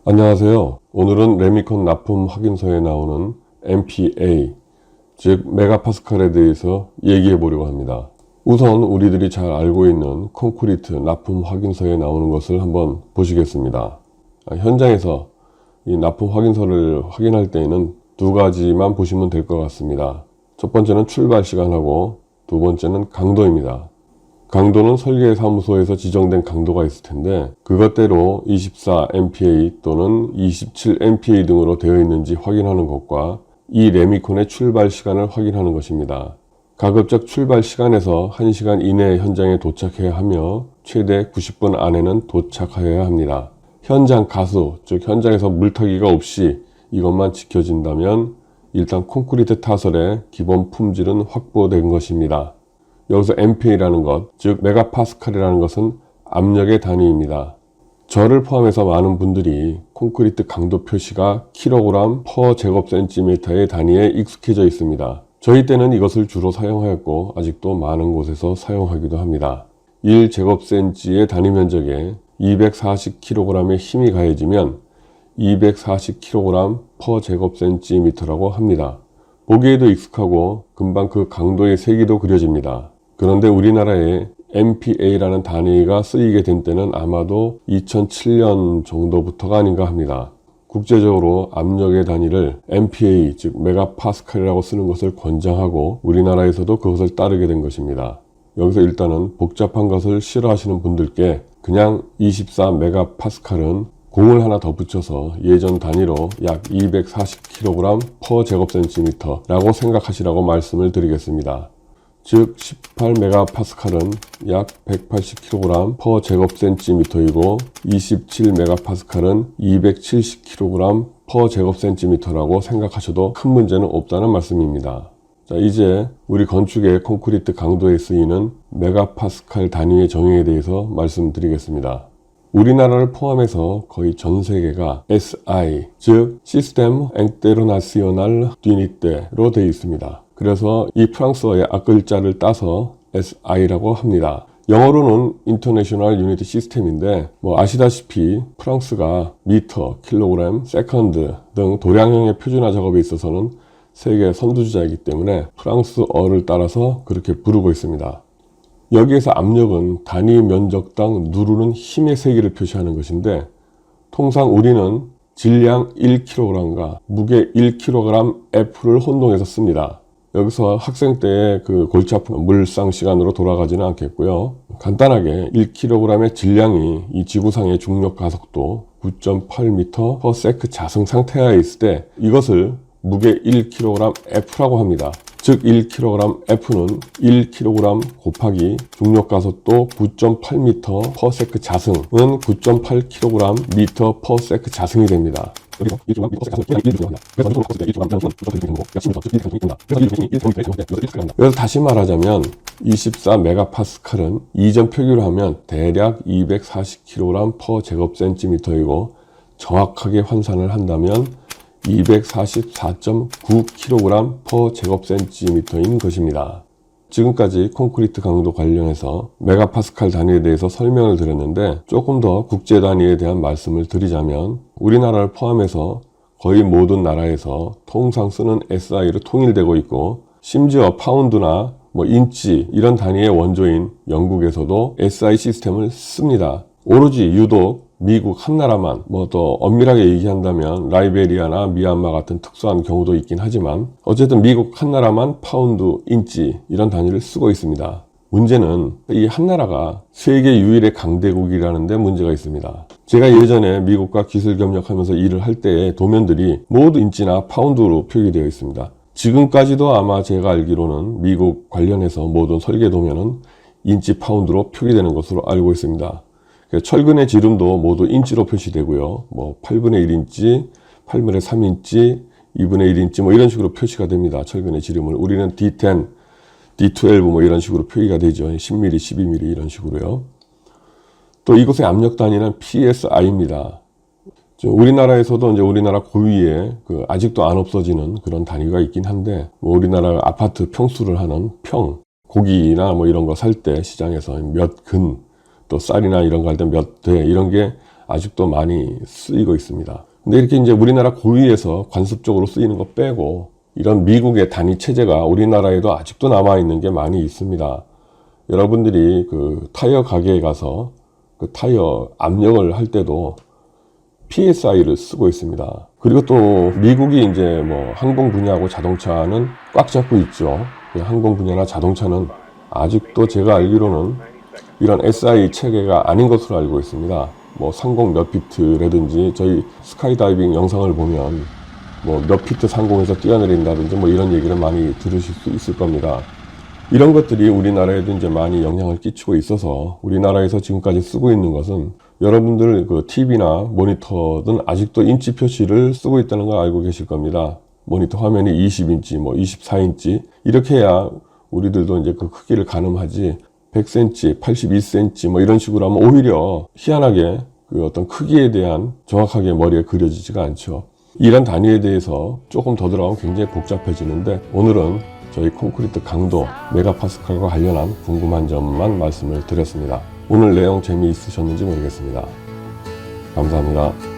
안녕하세요. 오늘은 레미콘 납품 확인서에 나오는 MPa, 즉 메가파스칼에 대해서 얘기해 보려고 합니다. 우선 우리들이 잘 알고 있는 콘크리트 납품 확인서에 나오는 것을 한번 보시겠습니다. 현장에서 이 납품 확인서를 확인할 때에는 두 가지만 보시면 될 것 같습니다. 첫 번째는 출발 시간하고 두 번째는 강도입니다. 강도는 설계사무소에서 지정된 강도가 있을 텐데 그것대로 24 MPa 또는 27 MPa 등으로 되어 있는지 확인하는 것과 이 레미콘의 출발 시간을 확인하는 것입니다. 가급적 출발 시간에서 1시간 이내에 현장에 도착해야 하며 최대 90분 안에는 도착하여야 합니다. 현장 가수, 즉 현장에서 물타기가 없이 이것만 지켜진다면 일단 콘크리트 타설의 기본 품질은 확보된 것입니다. 여기서 MPA라는 것, 즉 메가파스칼이라는 것은 압력의 단위입니다. 저를 포함해서 많은 분들이 콘크리트 강도 표시가 킬로그램 퍼 제곱센티미터의 단위에 익숙해져 있습니다. 저희 때는 이것을 주로 사용하였고 아직도 많은 곳에서 사용하기도 합니다. 1제곱센티의 단위 면적에 240kg의 힘이 가해지면 240kg 퍼 제곱센티미터라고 합니다. 보기에도 익숙하고 금방 그 강도의 세기도 그려집니다. 그런데 우리나라에 MPA라는 단위가 쓰이게 된 때는 아마도 2007년 정도부터가 아닌가 합니다. 국제적으로 압력의 단위를 MPA, 즉 메가파스칼이라고 쓰는 것을 권장하고 우리나라에서도 그것을 따르게 된 것입니다. 여기서 일단은 복잡한 것을 싫어하시는 분들께 그냥 24 메가파스칼은 공을 하나 더 붙여서 예전 단위로 약 240kg 퍼 제곱센티미터라고 생각하시라고 말씀을 드리겠습니다. 즉 18메가파스칼은 약 180kg 퍼 제곱센티미터이고 27메가파스칼은 270kg 퍼 제곱센티미터라고 생각하셔도 큰 문제는 없다는 말씀입니다. 자, 이제 우리 건축의 콘크리트 강도에 쓰이는 메가파스칼 단위의 정의에 대해서 말씀드리겠습니다. 우리나라를 포함해서 거의 전 세계가 SI, 즉 시스템 인테르나시오날 듀니테로 되어 있습니다. 그래서 이 프랑스어의 앞글자를 따서 SI라고 합니다. 영어로는 International Unit System인데 아시다시피 프랑스가 미터, 킬로그램, 세컨드 등 도량형의 표준화 작업에 있어서는 세계 선두주자이기 때문에 프랑스어를 따라서 그렇게 부르고 있습니다. 여기에서 압력은 단위 면적당 누르는 힘의 세기를 표시하는 것인데 통상 우리는 질량 1kg과 무게 1kg F를 혼동해서 씁니다. 여기서 학생 때의 그 골치 아픈 물상 시간으로 돌아가지는 않겠고요. 간단하게 1kg의 질량이 이 지구상의 중력 가속도 9.8m/s 자승 상태하에 있을 때 이것을 무게 1kg F라고 합니다. 즉 1kg F는 1kg 곱하기 중력가속도 9.8m/s 자승은 9.8kg m/s 자승이 됩니다. 여기서 1kg m/s 자승을 1kg 합니다. 그래서 1kg 그래서 다시 말하자면 24 메가파스칼은 이전 표기로 하면 대략 240kg/제곱센티미터이고 정확하게 환산을 한다면 244.9kg/제곱센티미터인 것입니다. 지금까지 콘크리트 강도 관련해서 메가파스칼 단위에 대해서 설명을 드렸는데 조금 더 국제 단위에 대한 말씀을 드리자면 우리나라를 포함해서 거의 모든 나라에서 통상 쓰는 SI로 통일되고 있고 심지어 파운드나 인치 이런 단위의 원조인 영국에서도 SI 시스템을 씁니다. 오로지 유독 미국 한 나라만 더 엄밀하게 얘기한다면 라이베리아나 미얀마 같은 특수한 경우도 있긴 하지만 어쨌든 미국 한 나라만 파운드, 인치 이런 단위를 쓰고 있습니다. 문제는 이 한 나라가 세계 유일의 강대국이라는 데 문제가 있습니다. 제가 예전에 미국과 기술 협력하면서 일을 할 때의 도면들이 모두 인치나 파운드로 표기되어 있습니다. 지금까지도 아마 제가 알기로는 미국 관련해서 모든 설계 도면은 인치, 파운드로 표기되는 것으로 알고 있습니다. 철근의 지름도 모두 인치로 표시되고요. 8분의 1인치, 8분의 3인치, 2분의 1인치 이런 식으로 표시가 됩니다. 철근의 지름을. 우리는 D10, D12 이런 식으로 표기가 되죠. 10mm, 12mm 이런 식으로요. 또 이곳의 압력 단위는 PSI입니다. 우리나라에서도 이제 우리나라 고유의 아직도 안 없어지는 그런 단위가 있긴 한데 우리나라 아파트 평수를 하는 평, 고기나 이런 거 살 때 시장에서 몇 근 또 쌀이나 이런 거 할 때 몇 대 이런 게 아직도 많이 쓰이고 있습니다. 근데 이렇게 이제 우리나라 고유에서 관습적으로 쓰이는 거 빼고 이런 미국의 단위 체제가 우리나라에도 아직도 남아있는 게 많이 있습니다. 여러분들이 그 타이어 가게에 가서 그 타이어 압력을 할 때도 PSI를 쓰고 있습니다. 그리고 또 미국이 이제 뭐 항공 분야하고 자동차는 꽉 잡고 있죠. 항공 분야나 자동차는 아직도 제가 알기로는 이런 SI 체계가 아닌 것으로 알고 있습니다. 뭐 상공 몇 피트라든지 저희 스카이다이빙 영상을 보면 뭐 몇 피트 상공에서 뛰어내린다든지 뭐 이런 얘기를 많이 들으실 수 있을 겁니다. 이런 것들이 우리나라에도 이제 많이 영향을 끼치고 있어서 우리나라에서 지금까지 쓰고 있는 것은 여러분들 그 TV나 모니터든 아직도 인치 표시를 쓰고 있다는 걸 알고 계실 겁니다. 모니터 화면이 20인치, 뭐 24인치 이렇게 해야 우리들도 이제 그 크기를 가늠하지 100cm, 82cm 뭐 이런 식으로 하면 오히려 희한하게 그 어떤 크기에 대한 정확하게 머리에 그려지지가 않죠. 이런 단위에 대해서 조금 더 들어가면 굉장히 복잡해지는데 오늘은 저희 콘크리트 강도 메가파스칼과 관련한 궁금한 점만 말씀을 드렸습니다. 오늘 내용 재미있으셨는지 모르겠습니다. 감사합니다.